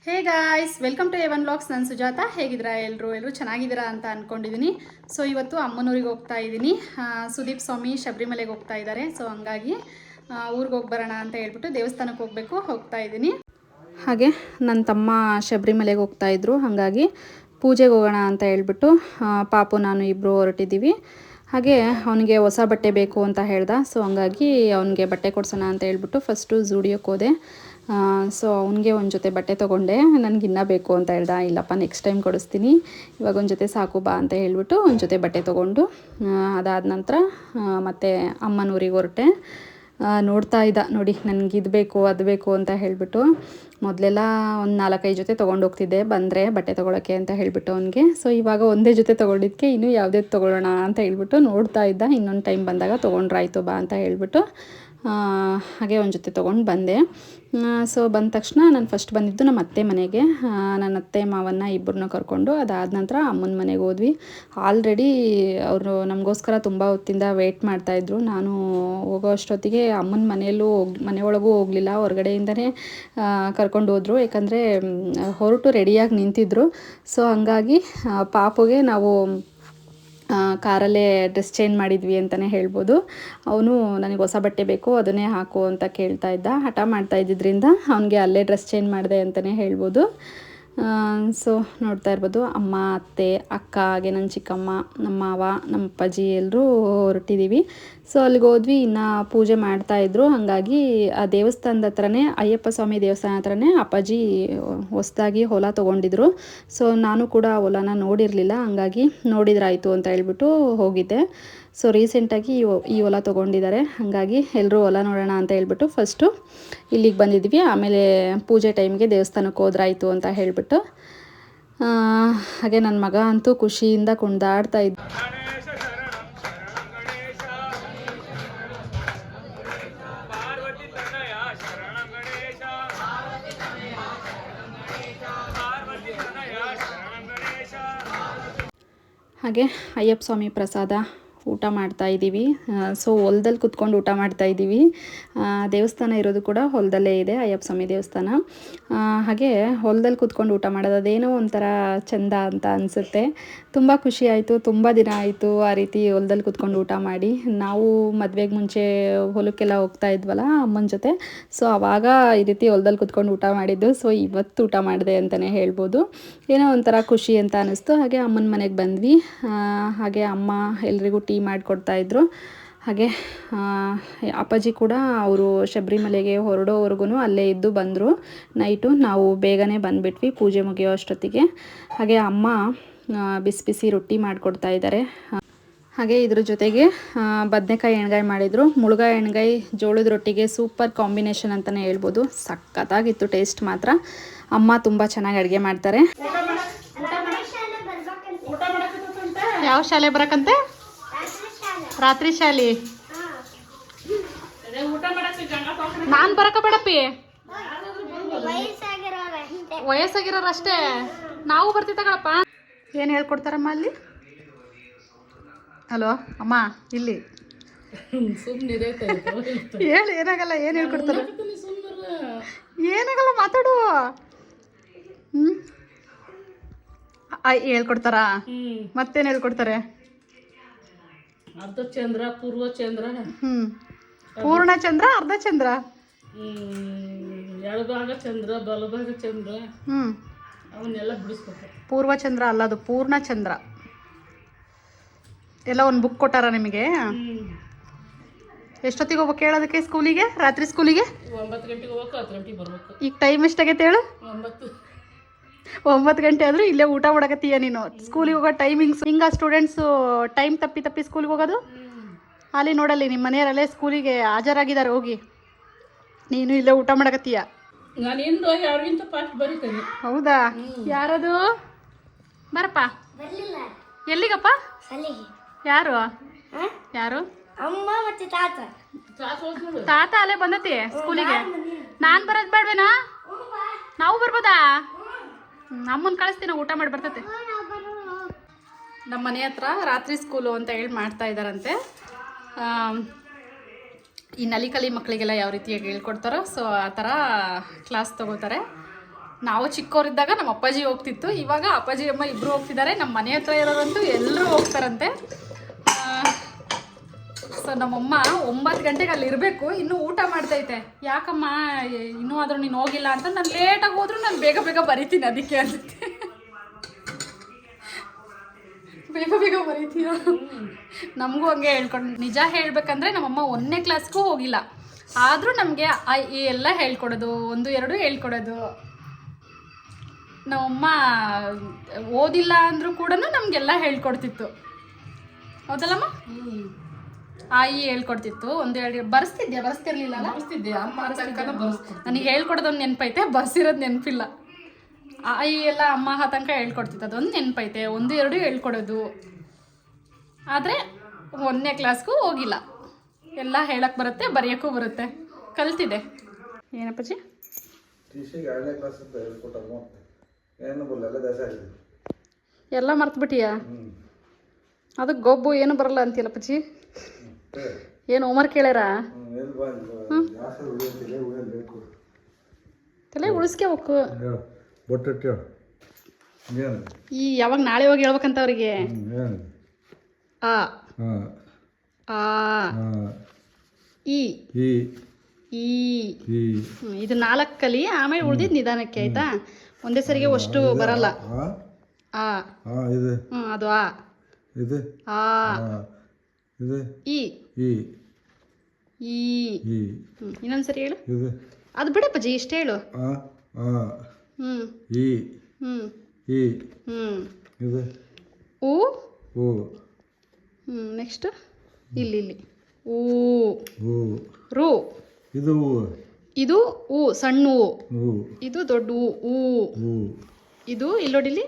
Hey guys, welcome to Evan vlogs. ನಾನು ಸುಜಾತ. ಹೇಗಿದ್ದೀರಾ ಎಲ್ಲರೂ ಚೆನ್ನಾಗಿದ್ದೀರಾ ಅಂತ ಅಂದ್ಕೊಂಡಿದ್ದೀನಿ. ಸೊ ಇವತ್ತು ಅಮ್ಮನೂರಿಗೆ ಹೋಗ್ತಾ ಇದ್ದೀನಿ. ಸುದೀಪ್ ಸ್ವಾಮಿ ಶಬರಿಮಲೆಗೆ ಹೋಗ್ತಾ ಇದ್ದಾರೆ. ಸೊ ಹಂಗಾಗಿ ಊರಿಗೆ ಹೋಗಿ ಬರೋಣ ಅಂತ ಹೇಳ್ಬಿಟ್ಟು ದೇವಸ್ಥಾನಕ್ಕೆ ಹೋಗ್ತಾ ಇದ್ದೀನಿ. ಹಾಗೆ ನನ್ನ ತಮ್ಮ ಶಬರಿಮಲೆಗೆ ಹೋಗ್ತಾಯಿದ್ರು. ಹಾಗಾಗಿ ಪೂಜೆಗೆ ಹೋಗೋಣ ಅಂತ ಹೇಳ್ಬಿಟ್ಟು ಪಾಪು ನಾನು ಇಬ್ಬರು ಹೊರಟಿದ್ದೀವಿ. ಹಾಗೆ ಅವನಿಗೆ ಹೊಸ ಬಟ್ಟೆ ಬೇಕು ಅಂತ ಹೇಳ್ದ. ಸೊ ಹಂಗಾಗಿ ಅವನಿಗೆ ಬಟ್ಟೆ ಕೊಡ್ಸೋಣ ಅಂತ ಹೇಳ್ಬಿಟ್ಟು ಫಸ್ಟು ಝೂಡಿಯೋಕ್ಕೆ ಹೋದೆ. ಸೊ ಅವನಿಗೆ ಒಂದು ಜೊತೆ ಬಟ್ಟೆ ತೊಗೊಂಡೆ. ನನಗಿನ್ನ ಬೇಕು ಅಂತ ಹೇಳ್ದ. ಇಲ್ಲಪ್ಪ, ನೆಕ್ಸ್ಟ್ ಟೈಮ್ ಕೊಡಿಸ್ತೀನಿ, ಇವಾಗ ಒಂದು ಜೊತೆ ಸಾಕು ಬಾ ಅಂತ ಹೇಳ್ಬಿಟ್ಟು ಒಂದು ಜೊತೆ ಬಟ್ಟೆ ತೊಗೊಂಡು ಅದಾದ ನಂತರ ಮತ್ತೆ ಅಮ್ಮನೂರಿಗೆ ಹೊರಟೆ. ನೋಡ್ತಾ ಇದ್ದ ನೋಡಿ, ನನಗೆ ಇದು ಬೇಕು ಅದು ಬೇಕು ಅಂತ ಹೇಳಿಬಿಟ್ಟು. ಮೊದಲೆಲ್ಲ ಒಂದು 4-5 ಜೊತೆ ತೊಗೊಂಡು ಹೋಗ್ತಿದ್ದೆ ಬಂದರೆ ಬಟ್ಟೆ ತೊಗೊಳಕ್ಕೆ ಅಂತ ಹೇಳಿಬಿಟ್ಟು ಅವನಿಗೆ. ಸೊ ಇವಾಗ ಒಂದೇ ಜೊತೆ ತೊಗೊಂಡಿದ್ದಕ್ಕೆ ಇನ್ನೂ ಯಾವುದೇ ತೊಗೊಳ್ಳೋಣ ಅಂತ ಹೇಳ್ಬಿಟ್ಟು ನೋಡ್ತಾ ಇದ್ದ. ಇನ್ನೊಂದು ಟೈಮ್ ಬಂದಾಗ ತೊಗೊಂಡ್ರಾಯ್ತು ಬಾ ಅಂತ ಹೇಳ್ಬಿಟ್ಟು ಹಾಗೆ ಒಂದು ಜೊತೆ ತೊಗೊಂಡು ಬಂದೆ. ಸೊ ಬಂದ ತಕ್ಷಣ ನಾನು ಫಸ್ಟ್ ಬಂದಿದ್ದು ನಮ್ಮ ಅತ್ತೆ ಮನೆಗೆ. ನನ್ನ ಅತ್ತೆ ಮಾವನ್ನ ಇಬ್ಬರನ್ನ ಕರ್ಕೊಂಡು ಅದಾದ ನಂತರ ಅಮ್ಮನ ಮನೆಗೆ ಹೋದ್ವಿ. ಆಲ್ರೆಡಿ ಅವರು ನಮಗೋಸ್ಕರ ತುಂಬ ಹೊತ್ತಿಂದ ವೆಯ್ಟ್ ಮಾಡ್ತಾಯಿದ್ರು. ನಾನು ಹೋಗೋ ಅಷ್ಟೊತ್ತಿಗೆ ಅಮ್ಮನ ಮನೆಯೊಳಗೂ ಹೋಗಲಿಲ್ಲ, ಹೊರಗಡೆಯಿಂದನೇ ಕರ್ಕೊಂಡು ಹೋದರು. ಯಾಕಂದರೆ ಹೊರಟು ರೆಡಿಯಾಗಿ ನಿಂತಿದ್ರು. ಸೊ ಹಂಗಾಗಿ ಪಾಪುಗೆ ನಾವು ಕಾರಲ್ಲೇ ಡ್ರೆಸ್ ಚೇಂಜ್ ಮಾಡಿದ್ವಿ ಅಂತಲೇ ಹೇಳ್ಬೋದು. ಅವನು ನನಗೆ ಹೊಸ ಬಟ್ಟೆ ಬೇಕು, ಅದನ್ನೇ ಹಾಕು ಅಂತ ಕೇಳ್ತಾ ಇದ್ದ. ಹಠ ಮಾಡ್ತಾ ಇದ್ದಿದ್ದರಿಂದ ಅವನಿಗೆ ಅಲ್ಲೇ ಡ್ರೆಸ್ ಚೇಂಜ್ ಮಾಡಿದೆ ಅಂತಲೇ ಹೇಳ್ಬೋದು. ಸೊ ನೋಡ್ತಾ ಇರ್ಬೋದು, ಅಮ್ಮ, ಅತ್ತೆ, ಅಕ್ಕ, ಹಾಗೆ ನನ್ನ ಚಿಕ್ಕಮ್ಮ, ನಮ್ಮ ಮಾವ, ನಮ್ಮ ಅಪ್ಪಾಜಿ ಎಲ್ಲರೂ ಹೊರಟಿದ್ದೀವಿ. ಸೊ ಅಲ್ಲಿಗೆ ಹೋದ್ವಿ. ಇನ್ನು ಪೂಜೆ ಮಾಡ್ತಾಯಿದ್ರು. ಹಾಗಾಗಿ ಆ ದೇವಸ್ಥಾನದ ಹತ್ರನೇ, ಅಯ್ಯಪ್ಪ ಸ್ವಾಮಿ ದೇವಸ್ಥಾನ ಹತ್ರನೇ ಅಪ್ಪಾಜಿ ಹೊಸದಾಗಿ ಹೊಲ ತೊಗೊಂಡಿದ್ರು. ಸೊ ನಾನು ಕೂಡ ಆ ಹೊಲನ ನೋಡಿರಲಿಲ್ಲ. ಹಾಗಾಗಿ ನೋಡಿದ್ರಾಯ್ತು ಅಂತ ಹೇಳ್ಬಿಟ್ಟು ಹೋಗಿದ್ದೆ. ಸೊ ರೀಸೆಂಟಾಗಿ ಈ ಹೊಲ ತೊಗೊಂಡಿದ್ದಾರೆ. ಹಾಗಾಗಿ ಎಲ್ಲರೂ ಹೊಲ ನೋಡೋಣ ಅಂತ ಹೇಳ್ಬಿಟ್ಟು ಫಸ್ಟು ಇಲ್ಲಿಗೆ ಬಂದಿದ್ವಿ. ಆಮೇಲೆ ಪೂಜೆ ಟೈಮ್ಗೆ ದೇವಸ್ಥಾನಕ್ಕೆ ಹೋದ್ರಾಯ್ತು ಅಂತ ಹೇಳ್ಬಿಟ್ಟು. ಹಾಗೆ ನನ್ನ ಮಗ ಅಂತೂ ಖುಷಿಯಿಂದ ಕುಣಿದಾಡ್ತಾ ಇದ್ದ. ಹಾಗೆ ಅಯ್ಯಪ್ಪ ಸ್ವಾಮಿ ಪ್ರಸಾದ ಊಟ ಮಾಡ್ತಾ ಇದ್ದೀವಿ. ಸೊ ಹೊಲದಲ್ಲಿ ಕುತ್ಕೊಂಡು ಊಟ ಮಾಡ್ತಾ ಇದ್ದೀವಿ. ದೇವಸ್ಥಾನ ಇರೋದು ಕೂಡ ಹೊಲದಲ್ಲೇ ಇದೆ, ಅಯ್ಯಪ್ಪ ಸ್ವಾಮಿ ದೇವಸ್ಥಾನ. ಹಾಗೆ ಹೊಲದಲ್ಲಿ ಕುತ್ಕೊಂಡು ಊಟ ಮಾಡೋದು ಅದೇನೋ ಒಂಥರ ಚೆಂದ ಅಂತ ಅನಿಸುತ್ತೆ. ತುಂಬ ಖುಷಿ ಆಯಿತು. ತುಂಬ ದಿನ ಆಯಿತು ಆ ರೀತಿ ಹೊಲದಲ್ಲಿ ಕುತ್ಕೊಂಡು ಊಟ ಮಾಡಿ. ನಾವು ಮದುವೆಗೆ ಮುಂಚೆ ಹೊಲಕ್ಕೆಲ್ಲ ಹೋಗ್ತಾ ಇದ್ವಲ್ಲ ಅಮ್ಮನ ಜೊತೆ. ಸೊ ಆವಾಗ ಈ ರೀತಿ ಹೊಲದಲ್ಲಿ ಕುತ್ಕೊಂಡು ಊಟ ಮಾಡಿದ್ದು. ಸೊ ಇವತ್ತು ಊಟ ಮಾಡಿದೆ ಅಂತಲೇ ಹೇಳ್ಬೋದು. ಏನೋ ಒಂಥರ ಖುಷಿ ಅಂತ ಅನ್ನಿಸ್ತು. ಹಾಗೆ ಅಮ್ಮನ ಮನೆಗೆ ಬಂದ್ವಿ. ಹಾಗೆ ಅಮ್ಮ ಎಲ್ರಿಗೂ ಟೀ ಮಾಡಿಕೊಡ್ತಾಯಿದ್ರು. ಹಾಗೆ ಅಪ್ಪಾಜಿ ಕೂಡ ಅವರು ಶಬರಿಮಲೆಗೆ ಹೊರಡೋವರೆಗೂ ಅಲ್ಲೇ ಇದ್ದು ಬಂದರು ನೈಟು. ನಾವು ಬೇಗನೆ ಬಂದುಬಿಟ್ವಿ ಪೂಜೆ ಮುಗಿಯೋ ಅಷ್ಟೊತ್ತಿಗೆ. ಹಾಗೆ ಅಮ್ಮ ಬಿಸಿ ಬಿಸಿ ರೊಟ್ಟಿ ಮಾಡಿಕೊಡ್ತಾ ಇದ್ದಾರೆ. ಹಾಗೆ ಇದ್ರ ಜೊತೆಗೆ ಬದನೆಕಾಯಿ ಎಣ್ಗಾಯಿ ಮಾಡಿದರು. ಮುಳುಗಾಯಿ ಎಣ್ಗಾಯಿ ಜೋಳದ ರೊಟ್ಟಿಗೆ ಸೂಪರ್ ಕಾಂಬಿನೇಷನ್ ಅಂತಲೇ ಹೇಳ್ಬೋದು. ಸಖತ್ತಾಗಿತ್ತು ಟೇಸ್ಟ್ ಮಾತ್ರ. ಅಮ್ಮ ತುಂಬ ಚೆನ್ನಾಗಿ ಅಡುಗೆ ಮಾಡ್ತಾರೆ. ಯಾವ ಶಾಲೆ ಬರಕಂತೆ? ರಾತ್ರಿ ಶಾಲೆ. ನಾನು ಬರಕ ಬೇಡಪ್ಪಿ, ವಯಸ್ಸಾಗಿರೋರು ಅಷ್ಟೇ. ನಾವು ಬರ್ತೀವಿ ತಗೊಳಪ್ಪ. ಏನು ಹೇಳ್ಕೊಡ್ತಾರಮ್ಮ ಅಲ್ಲಿ? ಹಲೋ ಅಮ್ಮ, ಇಲ್ಲಿ ಹೇಳಿ. ಏನಾಗಲ್ಲ, ಏನು ಹೇಳ್ಕೊಡ್ತಾರ? ಏನಾಗಲ್ಲ, ಮಾತಾಡು. ಹೇಳ್ಕೊಡ್ತಾರಾ? ಮತ್ತೇನು ಹೇಳ್ಕೊಡ್ತಾರೆ? ಅರ್ಧ ಚಂದ್ರ, ಪೂರ್ವ ಚಂದ್ರ, ಪೂರ್ಣ ಚಂದ್ರ, ಅರ್ಧ ಚಂದ್ರ, ಎಡಭಾಗ ಚಂದ್ರ, ಬಲಭಾಗ ಚಂದ್ರ, ಅವನ್ನೆಲ್ಲ ಬಿಡಿಸ್ಬೇಕು. ಪೂರ್ವ ಚಂದ್ರ ಅಲ್ಲ, ಅದು ಪೂರ್ಣ ಚಂದ್ರ. ಎಲ್ಲ ಒಂದು ಬುಕ್ ಕೊಟ್ಟಾರ ನಿಮಗೆ? ಎಷ್ಟೊತ್ತಿಗೆ ಹೋಗ್ಬೇಕು ಹೇಳೋದಕ್ಕೆ? ಸ್ಕೂಲಿಗೆ, ರಾತ್ರಿ ಸ್ಕೂಲಿಗೆ 9 ಗಂಟೆಗೆ ಹೋಗ್ಬೇಕು, 10 ಗಂಟೆಗೆ ಬರ್ಬೇಕು. ಈಗ ಟೈಮ್ ಎಷ್ಟಾಗೈತೆ ಹೇಳು? 9 ಗಂಟೆ ಆದರೂ ಇಲ್ಲೇ ಊಟ ಮಾಡಕತ್ತೀಯ ನೀನು. ಸ್ಕೂಲಿಗೆ ಹೋಗೋ ಟೈಮಿಂಗ್ಸ್ ಹಿಂಗೆ ಸ್ಟೂಡೆಂಟ್ಸು ಟೈಮ್ ತಪ್ಪಿ ಸ್ಕೂಲಿಗೆ ಹೋಗೋದು. ಅಲ್ಲಿ ನೋಡಲ್ಲಿ ನಿಮ್ಮ ಮನೆಯವರಲ್ಲೇ ಸ್ಕೂಲಿಗೆ ಹಾಜರಾಗಿದ್ದಾರೆ, ಹೋಗಿ ನೀನು ಇಲ್ಲೇ ಊಟ ಮಾಡಕತ್ತೀಯ. ನಾನಿಂದು ಯಾರಿಗಿಂತ ಫಾಸ್ಟ್ ಬರೀತೇನೆ. ಹೌದಾ? ಯಾರದು? ಬರಪ್ಪ. ಎಲ್ಲಿಗಪ್ಪ? ಯಾರು ಯಾರು? ಅಮ್ಮ ಮತ್ತೆ ತಾತ. ತಾತ ಅಲ್ಲೇ ಬಂದತಿ ಸ್ಕೂಲಿಗೆ. ನಾನು ಬರೋದು ಬೇಡವೇನಾ? ನಾವು ಬರ್ಬೋದಾ? ಅಮ್ಮನ ಕಳಿಸ್ತೀನಿ, ಊಟ ಮಾಡಿ ಬರ್ತೈತೆ. ನಮ್ಮ ಮನೆ ಹತ್ರ ರಾತ್ರಿ ಸ್ಕೂಲು ಅಂತ ಹೇಳಿ ಮಾಡ್ತಾ ಇದ್ದಾರಂತೆ. ಈ ನಲಿಕಲಿ ಮಕ್ಕಳಿಗೆಲ್ಲ ಯಾವ ರೀತಿಯಾಗಿ ಹೇಳ್ಕೊಡ್ತಾರೋ ಸೊ ಆ ಥರ ಕ್ಲಾಸ್ ತೊಗೋತಾರೆ. ನಾವು ಚಿಕ್ಕವರಿದ್ದಾಗ ನಮ್ಮ ಅಪ್ಪಾಜಿ ಹೋಗ್ತಿತ್ತು, ಇವಾಗ ಅಪ್ಪಾಜಿ ಅಮ್ಮ ಇಬ್ಬರು ಹೋಗ್ತಿದ್ದಾರೆ. ನಮ್ಮ ಮನೆ ಹತ್ರ ಇರೋರಂತೂ ಎಲ್ಲರೂ ಹೋಗ್ತಾರಂತೆ. ಸೊ ನಮ್ಮಮ್ಮ 9 ಗಂಟೆಗೆ ಅಲ್ಲಿ ಇರಬೇಕು, ಇನ್ನೂ ಊಟ ಮಾಡ್ತೈತೆ. ಯಾಕಮ್ಮ ಇನ್ನೂ ಆದರೂ ನೀನು ಹೋಗಿಲ್ಲ ಅಂತ. ನಾನು ಲೇಟಾಗಿ ಹೋದ್ರೂ ನಾನು ಬೇಗ ಬೇಗ ಬರಿತೀನಿ, ಅದಕ್ಕೆ ಅನ್ಸುತ್ತೆ. ಬೇಗ ಬೇಗ ಬರೀತೀಯ. ನಮಗೂ ಹಂಗೆ ಹೇಳ್ಕೊಂಡು, ನಿಜ ಹೇಳ್ಬೇಕಂದ್ರೆ ನಮ್ಮಮ್ಮ 1ನೇ ಕ್ಲಾಸ್ಗೂ ಹೋಗಿಲ್ಲ, ಆದರೂ ನಮಗೆ ಈ ಎಲ್ಲ ಹೇಳ್ಕೊಡೋದು, 1, 2 ಹೇಳ್ಕೊಡೋದು. ನಮ್ಮಮ್ಮ ಓದಿಲ್ಲ ಅಂದರೂ ಕೂಡ ನಮಗೆಲ್ಲ ಹೇಳ್ಕೊಡ್ತಿತ್ತು, ಹೌದಲ್ಲಮ್ಮ? ಆಯಿ ಹೇಳ್ಕೊಡ್ತಿತ್ತು. 1, 2 ಬರ್ಸ್ತಿರ್ಲಿಲ್ಲ. ಬರ್ಸ್ತಿದ್ದೆ, ಅಮ್ಮ ತನಕ ಬರ್ಸ್ತಿದ್ದೆ. ನನಗೆ ಹೇಳ್ಕೊಡೋದೊಂದು ನೆನಪೈತೆ, ಬರ್ಸಿರೋದು ನೆನಪಿಲ್ಲ. ಆಯಿ ಎಲ್ಲ ಅಮ್ಮ ತನಕ ಹೇಳ್ಕೊಡ್ತಿತ್ತು, ಅದೊಂದು ನೆನಪೈತೆ. 1, 2 ಹೇಳ್ಕೊಡೋದು, ಆದರೆ 1ನೇ ಕ್ಲಾಸ್ಗೂ ಹೋಗಿಲ್ಲ. ಎಲ್ಲ ಹೇಳಕ್ಕೆ ಬರುತ್ತೆ, ಬರೆಯೋಕ್ಕೂ ಬರುತ್ತೆ, ಕಲ್ತಿದೆ. ಏನಪ್ಪಾಜಿ? ಎಲ್ಲ ಮರ್ತುಬಿಟ್ಟಿಯಾ? ಅದಕ್ಕೆ ಗೊಬ್ಬು ಏನು ಬರಲ್ಲ ಅಂತೀಯಲ್ಲಪ್ಪಾಜಿ. ಏನು ಹೋಮ್ವರ್ಕ್ ಹೇಳ್ಯಾರ? ತಲೆ ಉಳಿಸ್ಕೋಬೇಕು. ಈ ಯಾವಾಗ ನಾಳೆ ಹೋಗಿ ಹೇಳ್ಬೇಕಂತ ಅವ್ರಿಗೆ. ಆ ಆ ಈ ಈ ಇದು 4 ಕಲಿ, ಆಮೇಲೆ ಉಳ್ದಿದ್ದು ನಿಧಾನಕ್ಕೆ, ಆಯ್ತಾ? ಒಂದೇ ಸರಿಗೆ ಅಷ್ಟು ಬರಲ್ಲ. ಆ ಅದು ಆ ಈ ಈ ಇನ್ನೊಂದ್ಸರಿ ಹೇಳು. ಅದು ಬಿಡಪ್ಪಾಜಿ, ಇಷ್ಟೇ ಹೇಳು. ಊ ನೆಕ್ಸ್ಟ್ ಇಲ್ಲಿ ಊ ರು. ಇದು ಊ ಸಣ್ಣ ಊ, ಇದು ದೊಡ್ಡ ಊ. ಇದು ಇಲ್ಲೋಡಿಲಿ,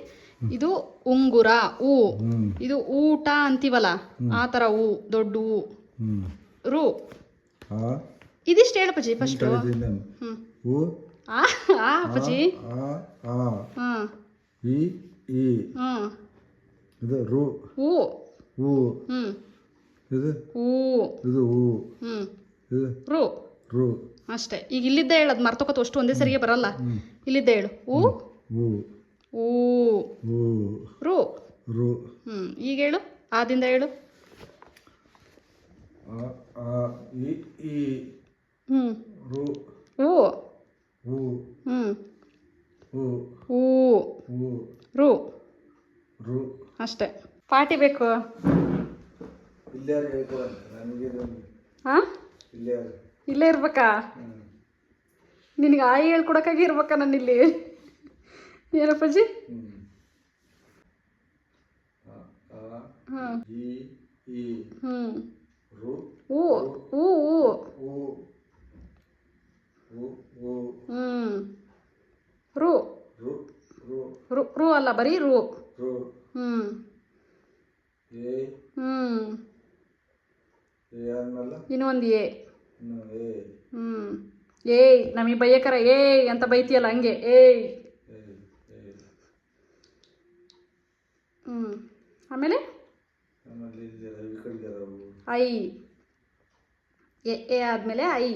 ಇದು ಉಂಗುರ ಊ. ಇದು ಊಟ ಅಂತೀವಲ್ಲ, ಆ ಥರ ಊ, ದೊಡ್ಡ ಊ. ರು. ಇದಿಷ್ಟು ಹೇಳಪ್ಪಾಜಿ ಫಸ್ಟ್. ಅಪ್ಪಾಜಿ ರು ಅಷ್ಟೇ. ಈಗ ಇಲ್ಲಿದ್ದ ಹೇಳೋದು ಮರ್ತೋಕತ್ತು, ಅಷ್ಟು ಒಂದೇ ಸರಿಗೆ ಬರಲ್ಲ. ಇಲ್ಲಿದ್ದ ಹೇಳು. ಊ ರು. ಈಗ ಹೇಳು, ಆದಿಂದ ಹೇಳು. ರು ಅಷ್ಟೇ. ಪಾಟಿ ಬೇಕು. ಇಲ್ಲೇ ಇರ್ಬೇಕಾ? ನಿನಗೆ ಆಯಿ ಹೇಳ್ಕೊಡಕ್ಕಾಗಿ ಇರ್ಬೇಕಾ ನಾನಿಲ್ಲಿ? ಏನಪ್ಪಾಜಿ? ರು ಅಲ್ಲ, ಬರೀ ರು. ಇನ್ನೊಂದು ಎ. ಏಯ್ ನಮಗೆ ಬೈಯಕರ ಏಯ್ ಅಂತ ಬೈತಿಯಲ್ಲ, ಹಂಗೆ ಏಯ್. ಆಮೇಲೆ ಐ. ಎ ಆದಮೇಲೆ ಐ.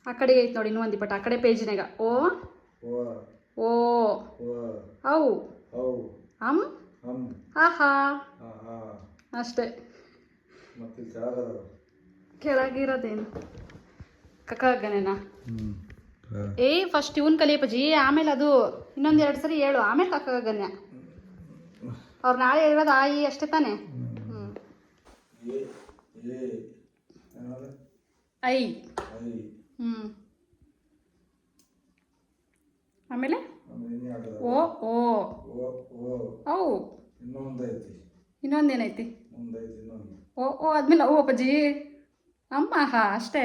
ಆ ಕಡೆಗೆ ಐತೆ ನೋಡಿ, ಇನ್ನೂ ಒಂದು ಪಟ ಆ ಕಡೆ ಪೇಜಿನಾಗ. ಓ ಔ ಅಮ್ ಆಹಾ ಅಷ್ಟೇ. ಕೆಳಗಿರೋದೇನು ಕಕ್ಕಗನೇನಾ? ಫಸ್ಟ್ ಇವನ್ ಕಲಿಯಪ್ಪಾಜಿ, ಆಮೇಲೆ ಅದು ಇನ್ನೊಂದು 2 ಸರಿ ಹೇಳು, ಆಮೇಲೆ ಕಕ್ಕಗನ್ಯ. ಅವ್ರು ನಾಳೆ ಹೇಳಿರೋದು ಆಯಿ ಅಷ್ಟೇ ತಾನೆ? ಐ. ಆಮೇಲೆ ಓ ಔ. ಇನ್ನೊಂದೇನೈತಿ? ಓ ಆದ್ಮೇಲೆ ಓ ಅಪ್ಪಾಜಿ ಅಮ್ಮ. ಅಷ್ಟೇ.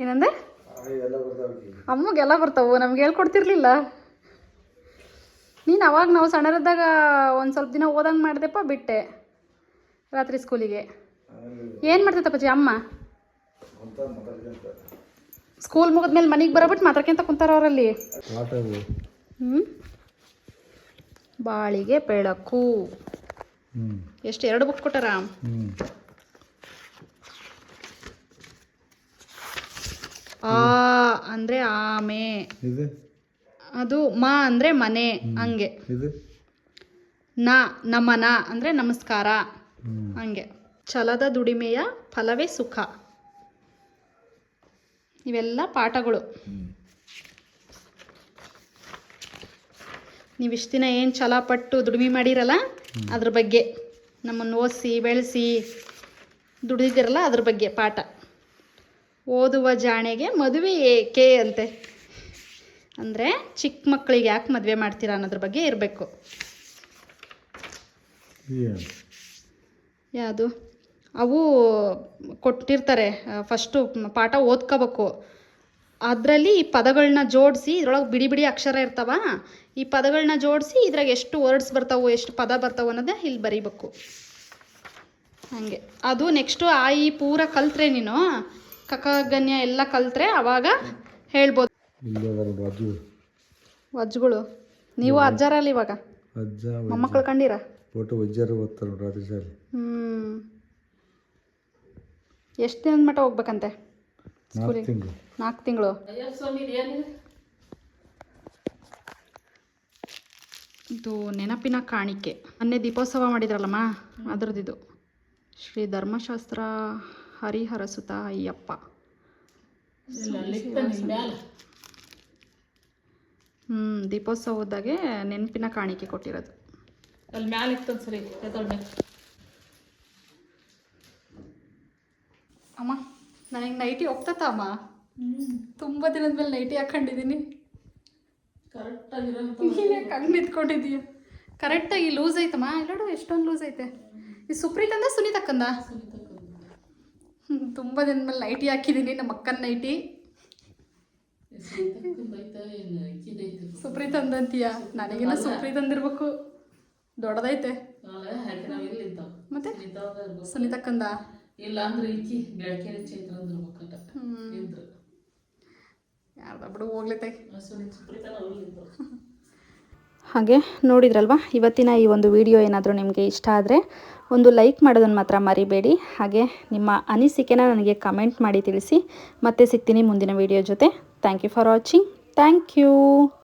ಏನಂದೆ? ಅಮ್ಮಗೆಲ್ಲ ಬರ್ತಾವು, ನಮ್ಗೆ ಹೇಳ್ಕೊಡ್ತಿರ್ಲಿಲ್ಲ ನೀನು. ಅವಾಗ ನಾವು ಸಣ್ಣರಿದ್ದಾಗ ಒಂದು ಸ್ವಲ್ಪ ದಿನ ಓದಂಗೆ ಮಾಡಿದೆಪ್ಪ, ಬಿಟ್ಟೆ ರಾತ್ರಿ ಸ್ಕೂಲಿಗೆ. ಏನು ಮಾಡ್ತೈತಪ್ಪಾಜಿ ಅಮ್ಮ? ಸ್ಕೂಲ್ ಮುಗಿದ್ಮೇಲೆ ಮನೆಗೆ ಬರೋಬಿಟ್ಟು ಮಾತಾಡ್ಕೊಂತ ಕುಂತಾರ ಅವರಲ್ಲಿ. ಬಾಳಿಗೆ ಬೆಳಕು. ಎಷ್ಟು 2 ಬುಕ್ ಕೊಟ್ಟಾರ? ಆ ಅಂದರೆ ಆಮೆ. ಅದು ಮಾ ಅಂದರೆ ಮನೆ ಹಂಗೆ. ಇದು ನಮನ ಅಂದರೆ ನಮಸ್ಕಾರ ಹಂಗೆ. ಛಲದ ದುಡಿಮೆಯ ಫಲವೇ ಸುಖ. ಇವೆಲ್ಲ ಪಾಠಗಳು. ನೀವು ಇಷ್ಟು ದಿನ ಏನು ಛಲ ಪಟ್ಟು ದುಡಿಮೆ ಮಾಡಿರಲ್ಲ ಅದ್ರ ಬಗ್ಗೆ, ನಮ್ಮನ್ನು ಓದಿಸಿ ಬೆಳೆಸಿ ದುಡಿದಿರಲ್ಲ ಅದ್ರ ಬಗ್ಗೆ ಪಾಠ. ಓದುವ ಜಾಣೆಗೆ ಮದುವೆ ಏಕೆ ಅಂತೆ. ಅಂದರೆ ಚಿಕ್ಕ ಮಕ್ಕಳಿಗೆ ಯಾಕೆ ಮದುವೆ ಮಾಡ್ತೀರಾ ಅನ್ನೋದ್ರ ಬಗ್ಗೆ ಇರಬೇಕು. ಯಾವುದು ಅವು ಕೊಟ್ಟಿರ್ತಾರೆ, ಫಸ್ಟು ಪಾಠ ಓದ್ಕೋಬೇಕು. ಅದರಲ್ಲಿ ಈ ಪದಗಳನ್ನ ಜೋಡಿಸಿ, ಇದ್ರೊಳಗೆ ಬಿಡಿ ಬಿಡಿ ಅಕ್ಷರ ಇರ್ತಾವ, ಈ ಪದಗಳನ್ನ ಜೋಡಿಸಿ ಇದ್ರಾಗ ಎಷ್ಟು ವರ್ಡ್ಸ್ ಬರ್ತಾವೆ ಎಷ್ಟು ಪದ ಬರ್ತಾವೆ ಅನ್ನೋದೇ ಇಲ್ಲಿ ಬರೀಬೇಕು. ಹಾಗೆ ಅದು ನೆಕ್ಸ್ಟು ಆ ಈ ಪೂರ ಕಲ್ತ್ರೆ ನೀನು ಕಕ ಗಣ್ಯ ಎಲ್ಲ ಕಲ್ತ್ರೆ ಅವಾಗ ಹೇಳ್ಬೋದು. ವಜ್ಗಳು ನೀವು ಅಜ್ಜಾರಲ್ಲಿ ಇವಾಗ ಅಜ್ಜ ಮೊಮ್ಮಕ್ಕಳು ಕಂಡೀರ ಫೋಟೋ ವಜ್ಜಾರು ಓದ್ತಾರೆ ನೋಡ್ರಿ ರಾತ್ರಿ ಶಾಲೆ. ಎಷ್ಟು ದಿನದ ಮಟ್ಟ ಹೋಗ್ಬೇಕಂತೆ 4 ತಿಂಗಳು? 4 ತಿಂಗಳು. ಅಯ್ಯಪ್ಪ ಸ್ವಾಮಿ ಏನಿದೆ? ಇದು ನೆನಪಿನ ಕಾಣಿಕೆ. ಮೊನ್ನೆ ದೀಪೋತ್ಸವ ಮಾಡಿದ್ರಲ್ಲಮ್ಮ ಅದ್ರದ್ದಿದು. ಶ್ರೀ ಧರ್ಮಶಾಸ್ತ್ರ ಹರಿಹರ ಸುತ ಅಯ್ಯಪ್ಪ. ದೀಪೋತ್ಸವದಾಗೆ ನೆನಪಿನ ಕಾಣಿಕೆ ಕೊಟ್ಟಿರೋದು. ಅಲ್ಲಿ ಮ್ಯಾಲೆ ಇತ್ತು ಸರಿ ಎದೊಳ್ಳೆ. ಅಮ್ಮ ನನಗೆ ನೈಟಿ ಹೋಗ್ತತ್ತ ಅಮ್ಮ. ತುಂಬ ದಿನದ ಮೇಲೆ ನೈಟಿ ಹಾಕೊಂಡಿದ್ದೀನಿ. ಕರೆಕ್ಟಾಗಿರೋ ನೀನೇ ಕಂಡು ನಿಂತ್ಕೊಂಡಿದ್ದೀಯ. ಕರೆಕ್ಟಾಗಿ ಲೂಸ್ ಐತಮ್ಮ. ಎಲ್ಲೋಡು ಎಷ್ಟೊಂದು ಲೂಸ್ ಐತೆ. ಈ ಸುಪ್ರೀತ್ ಅಂದ ಸುನೀತಕ್ಕಂದ. ತುಂಬ ದಿನದ ಮೇಲೆ ನೈಟಿ ಹಾಕಿದ್ದೀನಿ, ನಮ್ಮ ಅಕ್ಕನ ನೈಟಿ. ಸುಪ್ರೀತ್ ಅಂದಂತೀಯ? ನನಗಿನ್ನ ಸುಪ್ರೀತ್ ಅಂದಿರ್ಬೇಕು, ದೊಡ್ಡದೈತೆ. ಮತ್ತೆ ಸುನೀತಕ್ಕಂದ ಇಲ್ಲ ಅಂದ್ರೆ ಈಕಿ ಬೆಳಕೆರೆ ಚೈತ್ರ ಅಂದಿರ್ಬೇಕಲ್ಲ. ಇದ್ರು ಯಾರ್ದ ಬಿಡು ಹೋಗ್ಲೈತೆ. ಸುಪ್ರೀತನ ಅವ್ರಿದ್ದು. ಹಾಗೆ ನೋಡಿದ್ರಲ್ವ, ಇವತ್ತಿನ ಈ ಒಂದು ವಿಡಿಯೋ ಏನಾದರೂ ನಿಮಗೆ ಇಷ್ಟ ಆದರೆ ಒಂದು ಲೈಕ್ ಮಾಡೋದನ್ನು ಮಾತ್ರ ಮರಿಬೇಡಿ. ಹಾಗೆ ನಿಮ್ಮ ಅನಿಸಿಕೆನ ನನಗೆ ಕಮೆಂಟ್ ಮಾಡಿ ತಿಳಿಸಿ. ಮತ್ತೆ ಸಿಗ್ತೀನಿ ಮುಂದಿನ ವಿಡಿಯೋ ಜೊತೆ. Thank you for watching. Thank you.